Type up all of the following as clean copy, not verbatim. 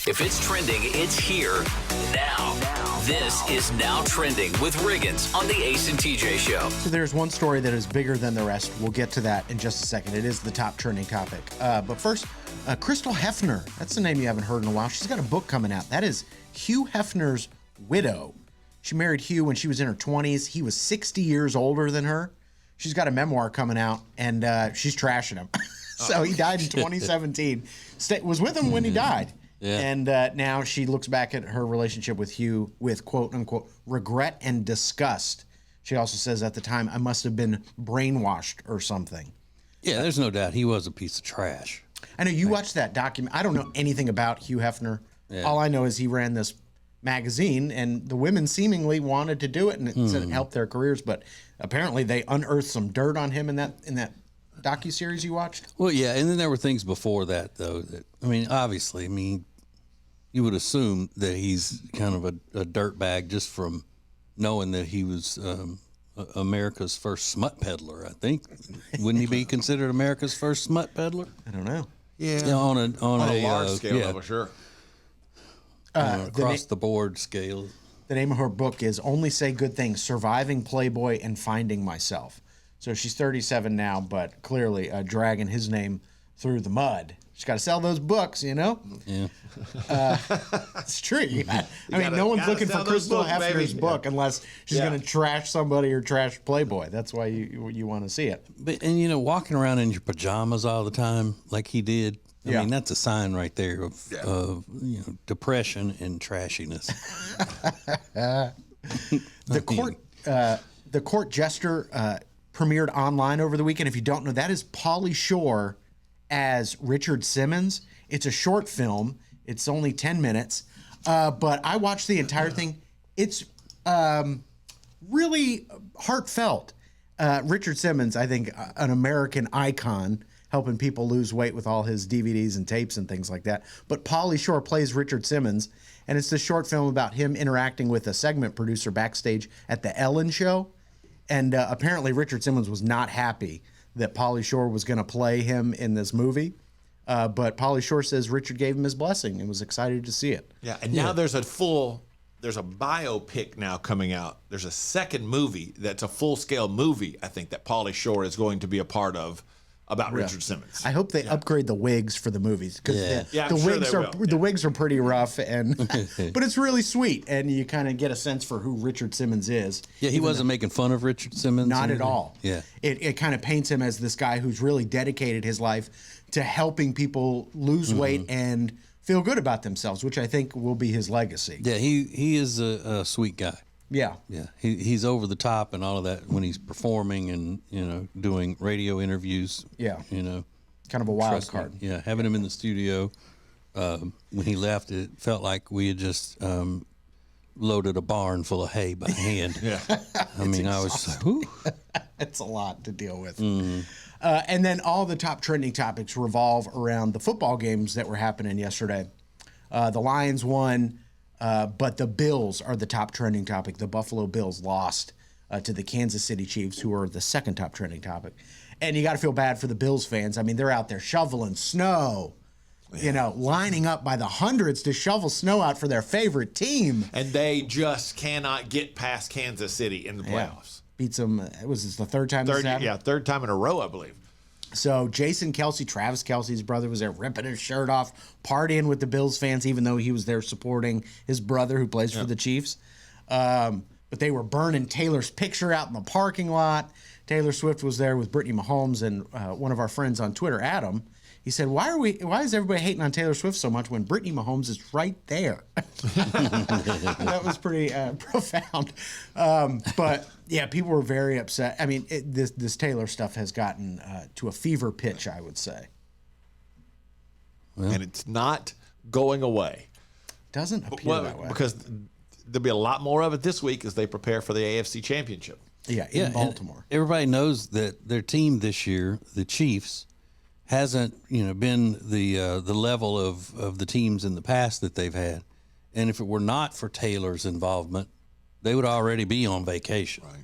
If it's trending, it's here now. This is Now Trending with Riggins on the Ace and TJ Show. So there's one story that is bigger than the rest. We'll get to that in just a second. It is the top trending topic. But first, Crystal Hefner. That's the name you haven't heard in a while. She's got a book coming out. That is Hugh Hefner's widow. She married Hugh when she was in her 20s. He was 60 years older than her. She's got a memoir coming out, and she's trashing him. So he died in 2017. Was with him when he died. Yeah. And now she looks back at her relationship with Hugh with quote unquote regret and disgust. She also says at the time, I must have been brainwashed or something. Yeah, there's no doubt he was a piece of trash. I know you watched that document. I don't know anything about Hugh Hefner. Yeah. All I know is he ran this magazine and the women seemingly wanted to do it and it said it helped their careers, but apparently they unearthed some dirt on him in that docuseries you watched? Well, yeah, and then there were things before that, though. Obviously, you would assume that he's kind of a dirtbag just from knowing that he was America's first smut peddler, I think. Wouldn't he be considered America's first smut peddler? I don't know. Yeah, on a large scale level, sure. Across the board scale. The name of her book is Only Say Good Things, Surviving Playboy and Finding Myself. So she's 37 now, but clearly dragging his name through the mud. She's got to sell those books, you know? Yeah. It's true. No one's looking for Crystal Hefner's book unless she's going to trash somebody or trash Playboy. That's why you want to see it. But walking around in your pajamas all the time like he did, I mean, that's a sign right there of depression and trashiness. The Court Jester premiered online over the weekend. If you don't know, that is Pauly Shore as Richard Simmons. It's a short film. It's only 10 minutes. But I watched the entire thing. It's really heartfelt. Richard Simmons, I think, an American icon, helping people lose weight with all his DVDs and tapes and things like that. But Pauly Shore plays Richard Simmons, and it's this short film about him interacting with a segment producer backstage at the Ellen Show. And apparently Richard Simmons was not happy that Pauly Shore was going to play him in this movie. But Pauly Shore says Richard gave him his blessing and was excited to see it. Yeah, and now there's a biopic now coming out. There's a second movie that's a full-scale movie, I think, that Pauly Shore is going to be a part part of about Richard Simmons. I hope they upgrade the wigs for the movies because the wigs are pretty rough, and but it's really sweet, and you kind of get a sense for who Richard Simmons is. Yeah, he wasn't making fun of Richard Simmons. Not at all. Yeah, it kind of paints him as this guy who's really dedicated his life to helping people lose weight and feel good about themselves, which I think will be his legacy. Yeah, he is a sweet guy. Yeah. Yeah. He's over the top and all of that when he's performing and, doing radio interviews. Yeah. Kind of a wild card. Yeah. Having him in the studio. When he left, it felt like we had just loaded a barn full of hay by hand. Yeah. I was like, whew. It's a lot to deal with. And then all the top trending topics revolve around the football games that were happening yesterday. The Lions won. But the Bills are the top trending topic. The Buffalo Bills lost to the Kansas City Chiefs, who are the second top trending topic. And you got to feel bad for the Bills fans. I mean, they're out there shoveling snow, lining up by the hundreds to shovel snow out for their favorite team. And they just cannot get past Kansas City in the playoffs. Beats them. Was this the third time this happened? Yeah, third time in a row, I believe. So Jason Kelce, Travis Kelce's brother, was there ripping his shirt off, partying with the Bills fans, even though he was there supporting his brother who plays for the Chiefs. But they were burning Taylor's picture out in the parking lot. Taylor Swift was there with Brittany Mahomes and one of our friends on Twitter, Adam. He said, why is everybody hating on Taylor Swift so much when Brittany Mahomes is right there? That was pretty profound. But yeah, people were very upset. I mean, this Taylor stuff has gotten to a fever pitch, I would say. Well, and it's not going away. Doesn't appear that way. Because there'll be a lot more of it this week as they prepare for the AFC Championship. Yeah, in Baltimore. Everybody knows that their team this year, the Chiefs, hasn't been the level of the teams in the past that they've had, and if it were not for Taylor's involvement, they would already be on vacation. Right.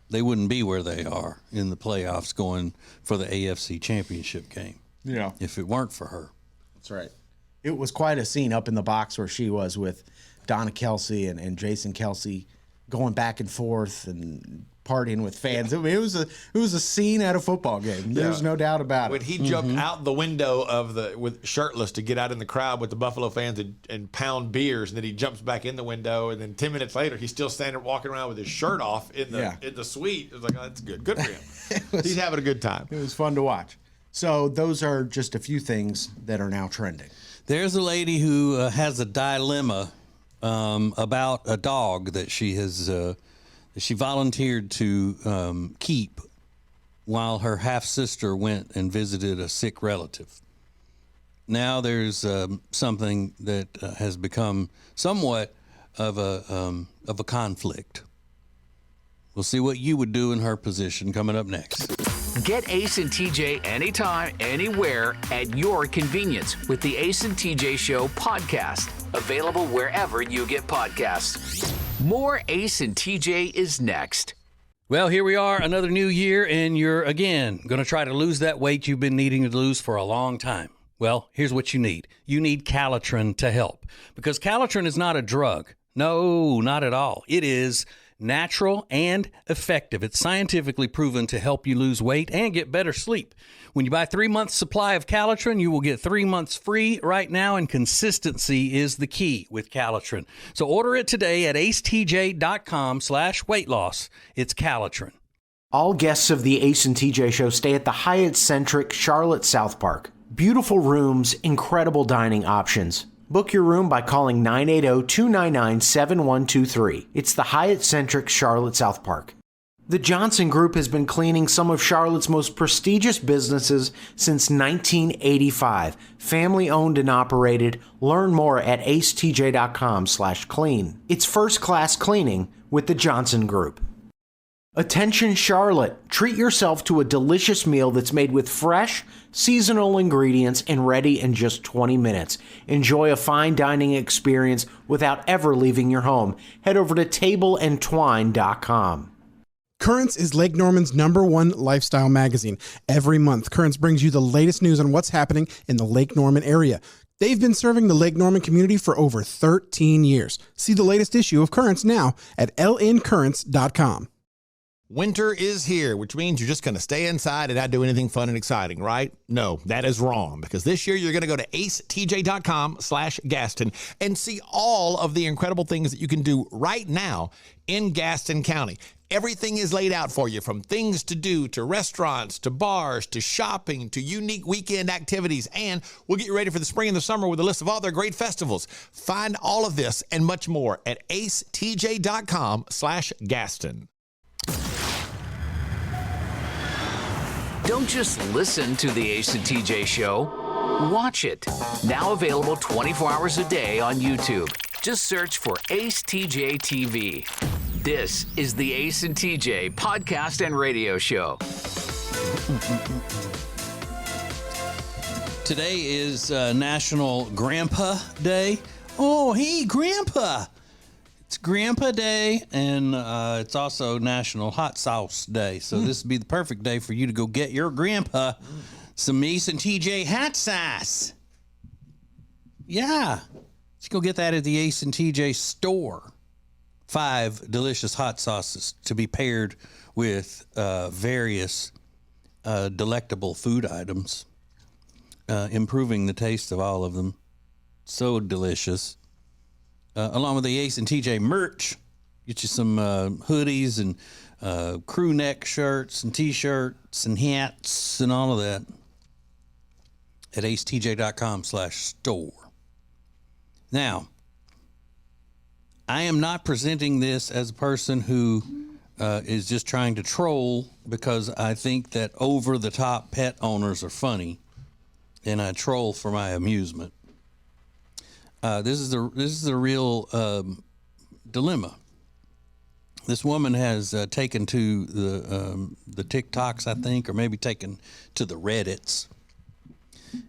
They wouldn't be where they are in the playoffs going for the AFC Championship game. Yeah, if it weren't for her. That's right. It was quite a scene up in the box where she was with Donna Kelsey and Jason Kelsey going back and forth and partying with fans. I mean, it was a scene at a football game. There's no doubt about when it. he jumped out the window with shirtless to get out in the crowd with the Buffalo fans and pound beers, and then he jumps back in the window, and then 10 minutes later he's still standing walking around with his shirt off in the suite. It was like, oh, that's good for him. He's having a good time. It was fun to watch. So those are just a few things that are now trending. There's a lady who has a dilemma about a dog that she volunteered to keep while her half-sister went and visited a sick relative. Now there's something that has become somewhat of a conflict. We'll see what you would do in her position coming up next. Get Ace and TJ anytime, anywhere, at your convenience with the Ace and TJ Show podcast. Available wherever you get podcasts. More Ace and TJ is next. Well, here we are, another new year, and you're, again, going to try to lose that weight you've been needing to lose for a long time. Well, here's what you need. You need Calitrin to help. Because Calitrin is not a drug. No, not at all. It is natural and effective. It's scientifically proven to help you lose weight and get better sleep. When you buy 3 months supply of Calitrin, you will get 3 months free right now, and consistency is the key with Calitrin. So order it today at acetj.com/weight loss. It's Calitrin. All guests of the Ace and TJ Show stay at the Hyatt-centric Charlotte South Park. Beautiful rooms, incredible dining options. Book your room by calling 980-299-7123. It's the Hyatt-centric Charlotte South Park. The Johnson Group has been cleaning some of Charlotte's most prestigious businesses since 1985. Family owned and operated. Learn more at acetj.com/clean. It's first-class cleaning with the Johnson Group. Attention Charlotte, treat yourself to a delicious meal that's made with fresh, seasonal ingredients and ready in just 20 minutes. Enjoy a fine dining experience without ever leaving your home. Head over to tableandtwine.com. Currents is Lake Norman's #1 lifestyle magazine. Every month, Currents brings you the latest news on what's happening in the Lake Norman area. They've been serving the Lake Norman community for over 13 years. See the latest issue of Currents now at lncurrents.com. Winter is here, which means you're just going to stay inside and not do anything fun and exciting, right? No, that is wrong, because this year you're going to go to acetj.com/Gaston and see all of the incredible things that you can do right now in Gaston County. Everything is laid out for you, from things to do, to restaurants, to bars, to shopping, to unique weekend activities, and we'll get you ready for the spring and the summer with a list of all their great festivals. Find all of this and much more at acetj.com/Gaston. Don't just listen to the Ace and TJ Show. Watch it. Now available 24 hours a day on YouTube. Just search for Ace TJ TV. This is the Ace and TJ podcast and radio show. Today is National Grandpa Day. Oh, hey, Grandpa. It's Grandpa Day, and it's also National Hot Sauce Day. So this would be the perfect day for you to go get your grandpa some Ace and TJ hot sauce. Yeah. Let's go get that at the Ace and TJ store. 5 delicious hot sauces to be paired with various delectable food items, improving the taste of all of them. So delicious. Along with the Ace and TJ merch, get you some hoodies and crew neck shirts and T-shirts and hats and all of that at acetj.com/store. Now, I am not presenting this as a person who is just trying to troll, because I think that over-the-top pet owners are funny, and I troll for my amusement. This is the real dilemma. This woman has taken to the TikToks, I think, or maybe taken to the Reddits,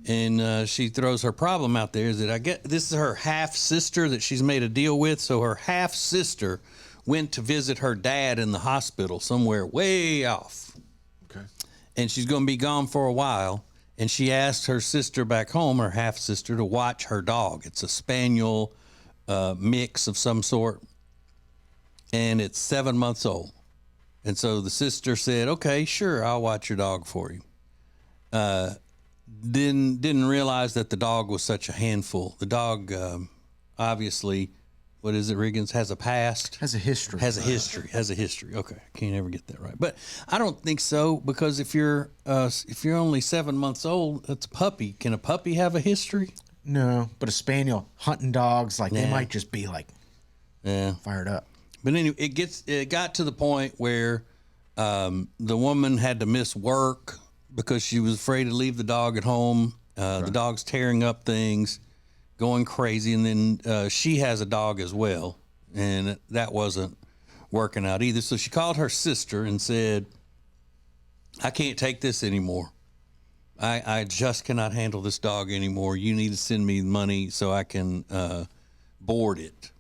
and she throws her problem out there. Is that this is her half sister that she's made a deal with. So her half sister went to visit her dad in the hospital somewhere way off. Okay, and she's going to be gone for a while. and she asked her sister back home, her half sister, to watch her dog. It's a spaniel mix of some sort, and it's 7 months old. And so the sister said, "Okay, sure, I'll watch your dog for you." Didn't realize that the dog was such a handful. The dog, obviously, what is it, Riggins? Has a past. Has a history. Has a history. Okay, I can't ever get that right. But I don't think so, because if you're only 7 months old, that's a puppy. Can a puppy have a history? No, but a spaniel hunting dogs, like they might just be like fired up. But anyway, it got to the point where the woman had to miss work because she was afraid to leave the dog at home. The dog's tearing up things, going crazy, and then she has a dog as well, and that wasn't working out either. So she called her sister and said, "I can't take this anymore. I just cannot handle this dog anymore. You need to send me money so I can board it."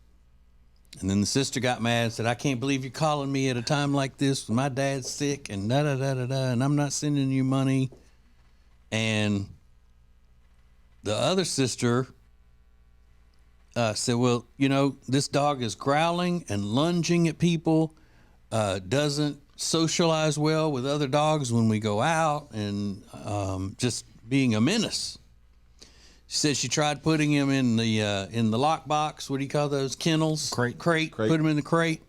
And then the sister got mad and said, "I can't believe you're calling me at a time like this when my dad's sick and da-da-da-da-da, and I'm not sending you money." And the other sister said, "Well, this dog is growling and lunging at people, doesn't socialize well with other dogs when we go out, and just being a menace." She said she tried putting him in the lockbox. What do you call those? Kennels? Crate. Put him in the crate.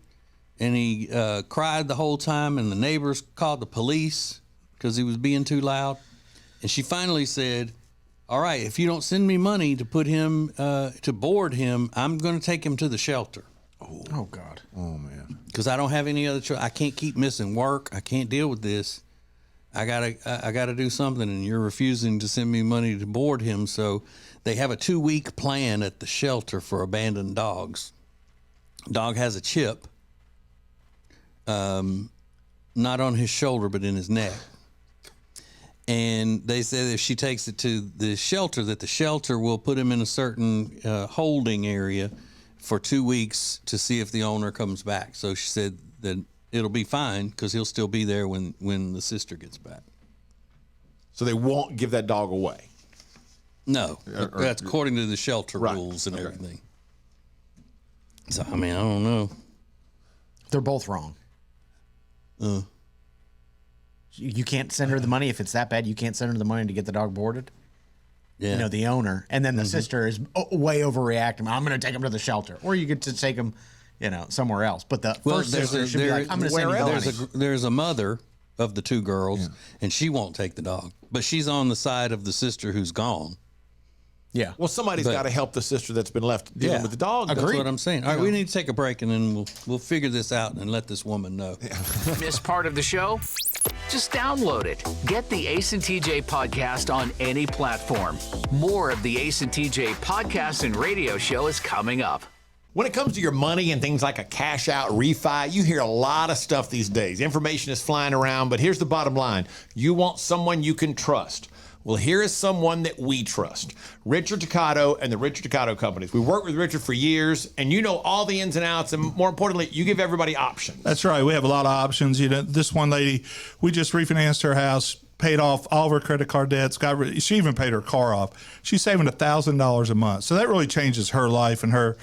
And he cried the whole time, and the neighbors called the police because he was being too loud. And she finally said, "All right, if you don't send me money to put him, to board him, I'm going to take him to the shelter." Oh God. Oh, man. Because I don't have any other choice. I can't keep missing work. I can't deal with this. I gotta do something, and you're refusing to send me money to board him. So they have a 2-week plan at the shelter for abandoned dogs. Dog has a chip, not on his shoulder, but in his neck. And they said if she takes it to the shelter, that the shelter will put him in a certain holding area for 2 weeks to see if the owner comes back. So she said that it'll be fine because he'll still be there when the sister gets back. So they won't give that dog away? No, that's according to the shelter rules and everything. So, I mean, I don't know. They're both wrong. You can't send her the money if it's that bad. You can't send her the money to get the dog boarded. Yeah. The owner. And then the sister is way overreacting. I'm going to take him to the shelter. Or you get to take him, somewhere else. But the first sister should be like, I'm going to send you the money. There's a mother of the two girls, and she won't take the dog. But she's on the side of the sister who's gone. Yeah. Well, somebody's got to help the sister that's been left dealing with the dog. That's what I'm saying. All right, we need to take a break, and then we'll figure this out and let this woman know. Missed part of the show? Just download it. Get the Ace and TJ podcast on any platform. More of the Ace and TJ podcast and radio show is coming up. When it comes to your money and things like a cash out refi, you hear a lot of stuff these days. Information is flying around, but here's the bottom line. You want someone you can trust. Well, here is someone that we trust. Richard Ducato and the Richard Ducato Companies. We worked with Richard for years, and you know all the ins and outs, and more importantly, you give everybody options. That's right. We have a lot of options. This one lady, we just refinanced her house, paid off all of her credit card debts. She even paid her car off. She's saving $1,000 a month. So that really changes her life and her,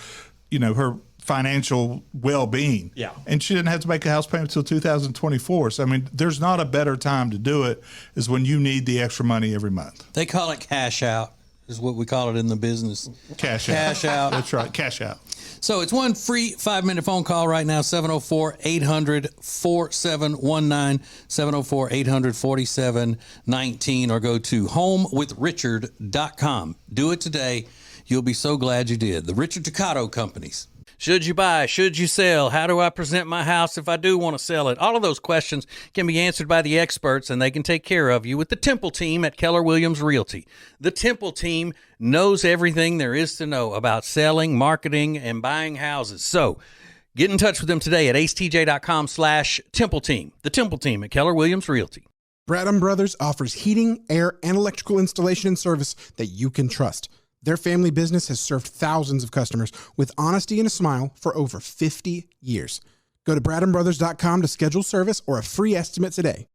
her financial well-being. Yeah. And she didn't have to make a house payment until 2024. So, I mean, there's not a better time to do it is when you need the extra money every month. They call it cash out, is what we call it in the business. Cash out. Cash out. That's right, cash out. So it's one free 5-minute phone call right now, 704-800-4719, 704-800-4719, or go to homewithrichard.com. Do it today. You'll be so glad you did. The Richard Ducato Companies. Should you buy? Should you sell? How do I present my house if I do want to sell it? All of those questions can be answered by the experts, and they can take care of you with the Temple team at Keller Williams Realty. The Temple team knows everything there is to know about selling, marketing, and buying houses. So get in touch with them today at acetj.com/Temple team. The Temple team at Keller Williams Realty. Bradham Brothers offers heating, air, and electrical installation and service that you can trust. Their family business has served thousands of customers with honesty and a smile for over 50 years. Go to bradhambrothers.com to schedule service or a free estimate today.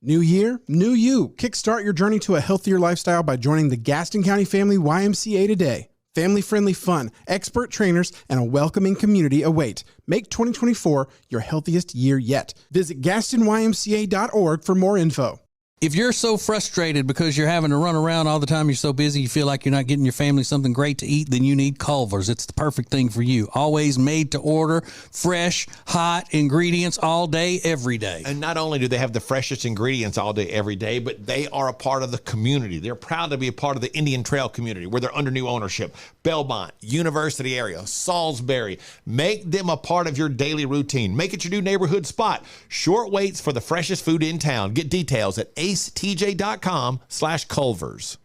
New year, new you. Kickstart your journey to a healthier lifestyle by joining the Gaston County Family YMCA today. Family-friendly fun, expert trainers, and a welcoming community await. Make 2024 your healthiest year yet. Visit GastonYMCA.org for more info. If you're so frustrated because you're having to run around all the time, you're so busy, you feel like you're not getting your family something great to eat, then you need Culver's. It's the perfect thing for you. Always made to order, fresh, hot ingredients all day, every day. And not only do they have the freshest ingredients all day, every day, but they are a part of the community. They're proud to be a part of the Indian Trail community where they're under new ownership. Belmont, University area, Salisbury. Make them a part of your daily routine. Make it your new neighborhood spot. Short waits for the freshest food in town. Get details at acetj.com/Culvers.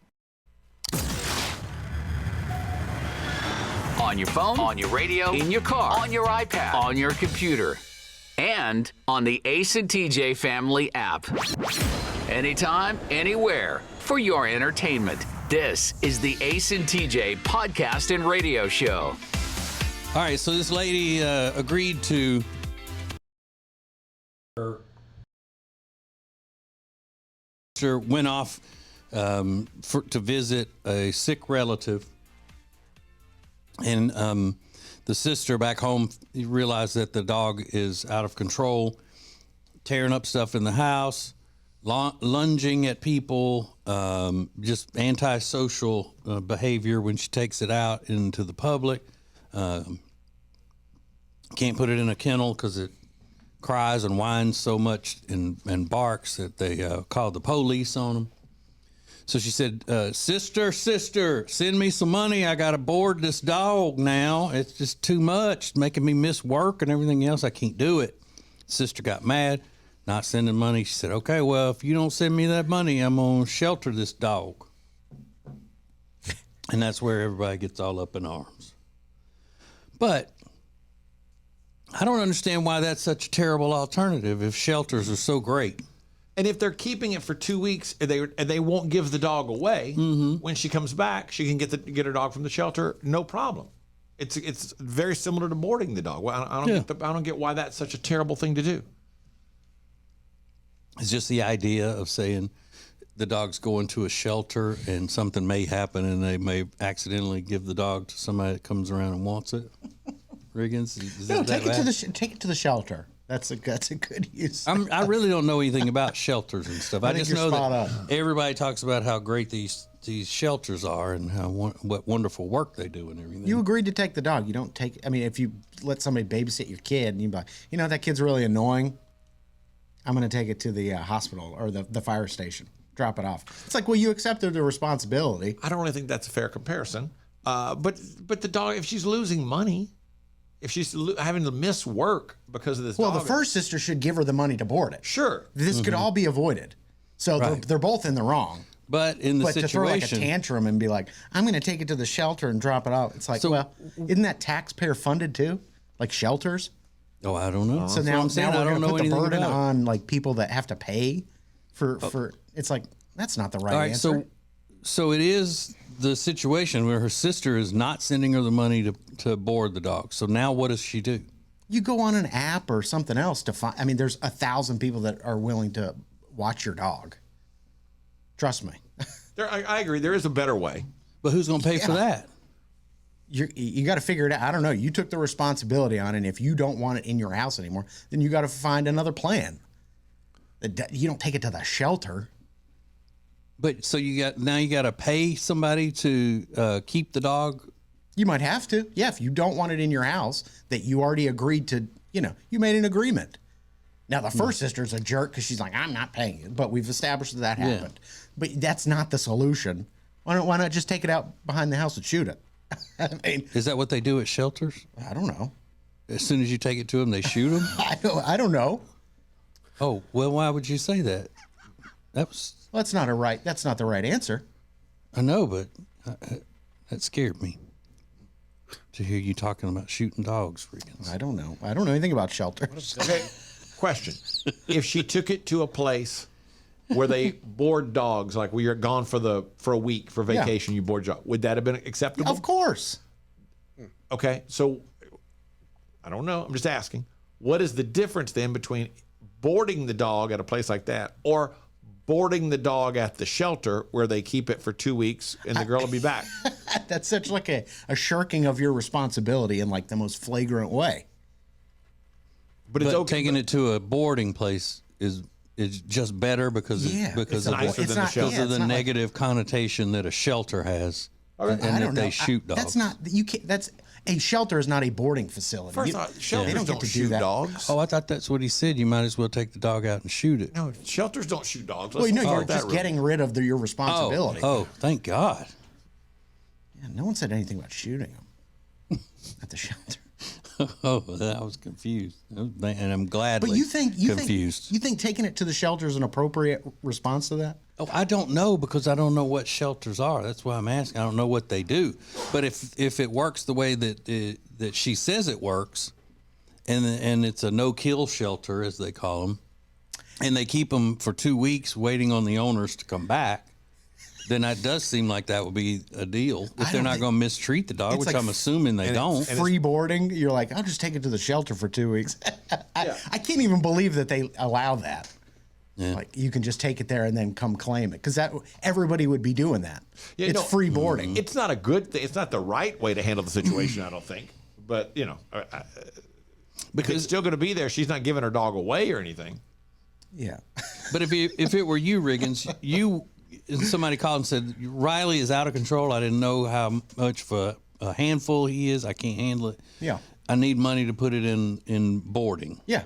On your phone, on your radio, in your car, on your iPad, on your computer, and on the Ace and TJ Family app. Anytime, anywhere, for your entertainment. This is the Ace and TJ podcast and radio show. All right, so this lady agreed to went off to visit a sick relative, and the sister back home realized that the dog is out of control, tearing up stuff in the house, lunging at people, just antisocial behavior when she takes it out into the public. Can't put it in a kennel because it cries and whines so much and barks that they called the police on them. So she said, sister, send me some money. I got to board this dog now. It's just too much. It's making me miss work and everything else. I can't do it. Sister got mad, not sending money. She said, okay, well, if you don't send me that money, I'm going to shelter this dog. And that's where everybody gets all up in arms. But I don't understand why that's such a terrible alternative if shelters are so great. And if they're keeping it for 2 weeks, and they won't give the dog away, when she comes back, she can get her dog from the shelter, no problem. It's very similar to boarding the dog. Well, I don't get why that's such a terrible thing to do. It's just the idea of saying the dog's going to a shelter and something may happen and they may accidentally give the dog to somebody that comes around and wants it. Riggins, take it to the shelter. That's a good use. I really don't know anything about shelters and stuff. I just know that on. everybody talks about how great these shelters are and what wonderful work they do and everything. You agreed to take the dog. You don't take. I mean, if you let somebody babysit your kid and you're like, that kid's really annoying, I'm going to take it to the hospital or the fire station. Drop it off. It's like, well, you accepted the responsibility. I don't really think that's a fair comparison. But the dog, if she's losing money, if she's having to miss work because of this dog. Well, the first sister should give her the money to board it. Sure. This could all be avoided. So they're both in the wrong. But in the situation, to throw like a tantrum and be like, I'm going to take it to the shelter and drop it off. It's like, isn't that taxpayer funded too? Like shelters? Oh, I don't know. So now we're going to put the burden on like people that have to pay for it's like, that's not the right answer. So it is the situation where her sister is not sending her the money to board the dog. So now what does she do? You go on an app or something else to find. I mean, there's 1,000 people that are willing to watch your dog. Trust me. I agree. There is a better way. But who's going to pay for that? You got to figure it out. I don't know. You took the responsibility on it. And if you don't want it in your house anymore, then you got to find another plan. You don't take it to the shelter. But so you got to pay somebody to keep the dog. You might have to. Yeah, if you don't want it in your house that you already agreed to, you made an agreement. Now the first sister's a jerk because she's like, I'm not paying it. But we've established that happened. But that's not the solution. Why not just take it out behind the house and shoot it? I mean, is that what they do at shelters? I don't know. As soon as you take it to them, they shoot them. I don't know. Oh well, why would you say that? That's not the right answer. I know, but that scared me to hear you talking about shooting dogs. Riggins. I don't know. I don't know anything about shelters. Okay. Question: if she took it to a place where they board dogs, like we are gone for a week for vacation, you board dog, would that have been acceptable? Of course. Okay, so I don't know. I'm just asking. What is the difference then between boarding the dog at a place like that or boarding the dog at the shelter where they keep it for 2 weeks and the girl will be back. That's such like a shirking of your responsibility in like the most flagrant way. But it's okay. Taking it to a boarding place is just better because it's of nicer than the shelter. because of the negative connotation that a shelter has, and that they shoot dogs. That's not you can't. That's a shelter is not a boarding facility. First off, shelters they don't don't get to shoot do that. dogs. Oh, I thought that's what he said. You might as well take the dog out and shoot it. No, shelters don't shoot dogs. Well, Let's you're start that just route. getting rid of your responsibility. Oh, thank God. Yeah, no one said anything about shooting them at the shelter. Oh, I was confused, and I'm glad. But you think confused? You think taking it to the shelter is an appropriate response to that? Oh, I don't know because I don't know what shelters are. That's why I'm asking. I don't know what they do. But if it works the way that she says it works, and it's a no-kill shelter as they call them, and they keep them for 2 weeks waiting on the owners to come back, then that does seem like that would be a deal. If they're not going to mistreat the dog, which like I'm assuming they don't. Free boarding, you're like, I'll just take it to the shelter for 2 weeks. I can't even believe that they allow that. Yeah. Like you can just take it there and then come claim it because that everybody would be doing that. Yeah, it's free boarding. It's not a good thing. It's not the right way to handle the situation, I don't think. But because it's still going to be there. She's not giving her dog away or anything. Yeah. But if it were you, Riggins, somebody called and said Riley is out of control. I didn't know how much of a handful he is. I can't handle it. Yeah. I need money to put it in boarding. Yeah.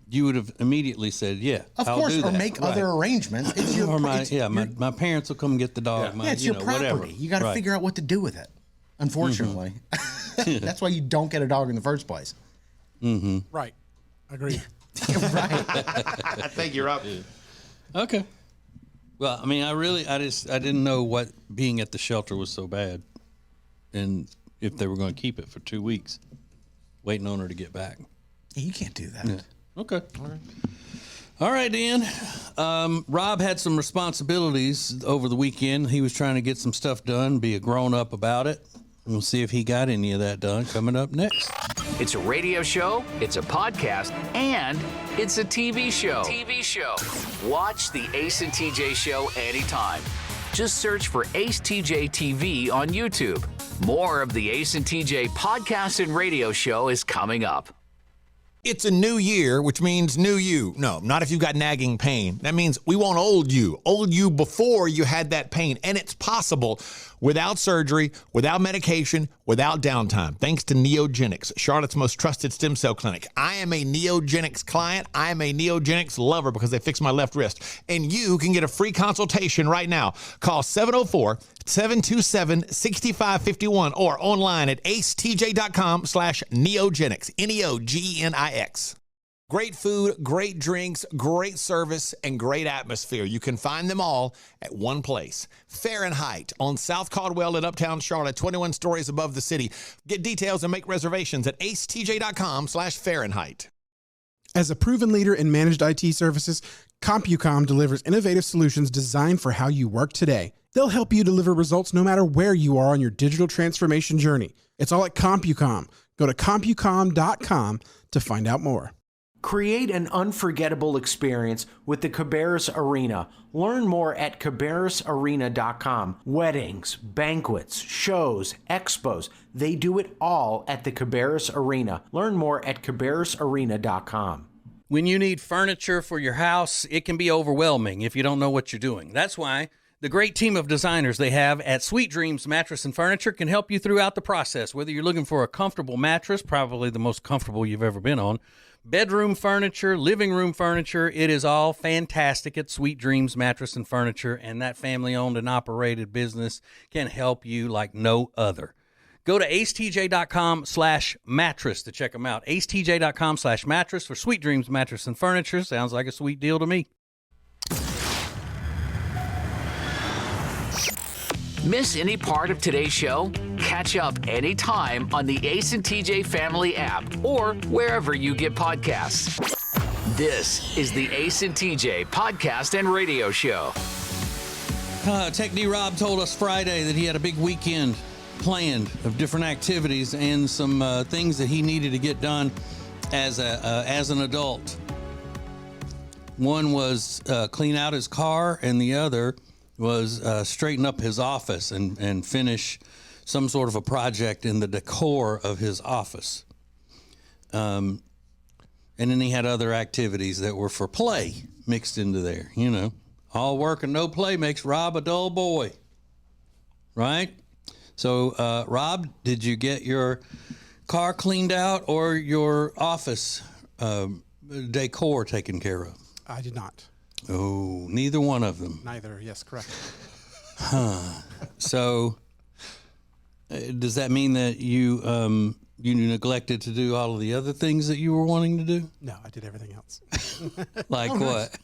You would have immediately said, "Yeah, Of I'll course, do or that." make other arrangements. It's your, or my it's, my parents will come get the dog. yeah, it's your property. Whatever. You got to figure out what to do with it. Unfortunately, that's why you don't get a dog in the first place. Right. Agreed. Right. I think you're up. Okay. Well, I mean, I didn't know what being at the shelter was so bad, and if they were going to keep it for 2 weeks, waiting on her to get back. You can't do that. Yeah. Okay. All right, Dan. Rob had some responsibilities over the weekend. He was trying to get some stuff done, be a grown-up about it. We'll see if he got any of that done coming up next. It's a radio show, it's a podcast, and it's a TV show. Watch the Ace and TJ show anytime. Just search for Ace TJ TV on YouTube. More of the Ace and TJ podcast and radio show is coming up. It's a new year, which means new you. No, not if you've got nagging pain. That means we want old you before you had that pain. And it's possible without surgery, without medication, without downtime. Thanks to Neogenics, Charlotte's most trusted stem cell clinic. I am a Neogenics client. I am a Neogenics lover because they fixed my left wrist. And you can get a free consultation right now. Call 704-727-6551 or online at acetj.com/neogenics, Neogenics. Great food, great drinks, great service, and great atmosphere. You can find them all at one place. Fahrenheit on South Caldwell in Uptown Charlotte, 21 stories above the city. Get details and make reservations at acetj.com/Fahrenheit. As a proven leader in managed IT services, CompuCom delivers innovative solutions designed for how you work today. They'll help you deliver results no matter where you are on your digital transformation journey. It's all at CompuCom. Go to CompuCom.com to find out more. Create an unforgettable experience with the Cabarrus Arena. Learn more at cabarrusarena.com. Weddings, banquets, shows, expos, they do it all at the Cabarrus Arena. Learn more at cabarrusarena.com. When you need furniture for your house, it can be overwhelming if you don't know what you're doing. That's why the great team of designers they have at Sweet Dreams Mattress and Furniture can help you throughout the process. Whether you're looking for a comfortable mattress, probably the most comfortable you've ever been on, bedroom furniture, living room furniture, it is all fantastic at Sweet Dreams Mattress and Furniture, and that family-owned and operated business can help you like no other. Go to acetj.com/mattress to check them out. acetj.com/mattress for Sweet Dreams Mattress and Furniture. Sounds like a sweet deal to me. Miss any part of today's show? Catch up anytime on the Ace and TJ Family app or wherever you get podcasts. This is the Ace and TJ podcast and radio show. Tech D Rob told us Friday that he had a big weekend planned of different activities and some things that he needed to get done as an adult. One was clean out his car, and the other was straighten up his office and finish some sort of a project in the decor of his office. And then he had other activities that were for play mixed into there. You know, all work and no play makes Rob a dull boy, right? So, Rob, did you get your car cleaned out or your office decor taken care of? I did not. Oh, neither one of them. Neither. Yes, correct. So, does that mean that you neglected to do all of the other things that you were wanting to do? No, I did everything else. Like what?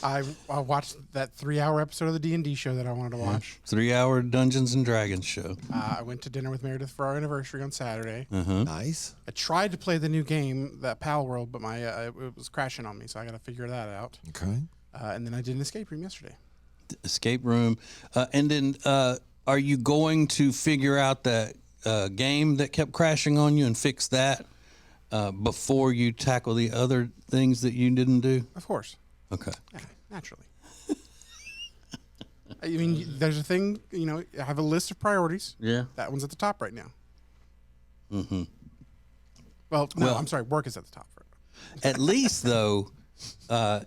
I watched that 3-hour episode of the D&D show that I wanted to watch. 3-hour Dungeons and Dragons show. I went to dinner with Meredith for our anniversary on Saturday. Nice. I tried to play the new game, that Pal World, but my it was crashing on me, so I got to figure that out. Okay. And then I did an escape room yesterday. Escape room. And then are you going to figure out that game that kept crashing on you and fix that before you tackle the other things that you didn't do? Of course. Okay. Yeah, naturally. I mean, there's a thing, you know, I have a list of priorities. Yeah. That one's at the top right now. Well, no, I'm sorry. Work is at the top. At least, though,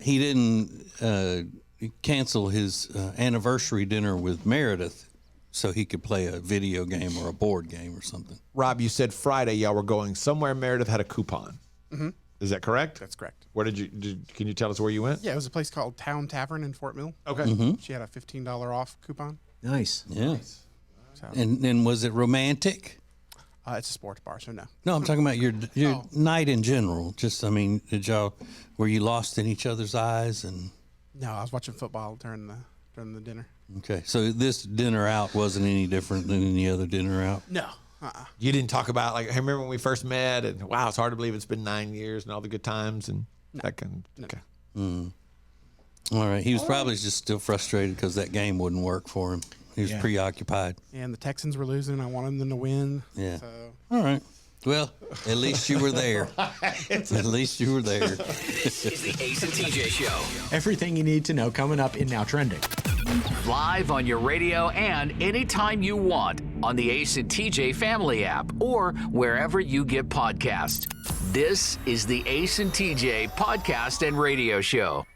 he didn't cancel his anniversary dinner with Meredith so he could play a video game or a board game or something. Rob, you said Friday y'all were going somewhere. Meredith had a coupon. Is that correct? That's correct. Where can you tell us where you went? Yeah, it was a place called Town Tavern in Fort Mill. Okay. She had a $15 off coupon. Nice. Yeah. And was it romantic? It's a sports bar, so no. No, I'm talking about your night in general. Just, I mean, were you lost in each other's eyes? And No, I was watching football during the dinner. okay, so this dinner out wasn't any different than any other dinner out. No. You didn't talk about, like, I remember when we first met and wow, it's hard to believe it's been 9 years and all the good times and that kind of, okay. All right, he was probably just still frustrated because that game wouldn't work for him. He was preoccupied. And the Texans were losing. I wanted them to win. Yeah. So. All right. Well, at least you were there. At least you were there. This is the Ace and TJ Show. Everything you need to know coming up in Now Trending. Live on your radio and anytime you want on the Ace and TJ family app or wherever you get podcasts. This is the Ace and TJ podcast and radio show.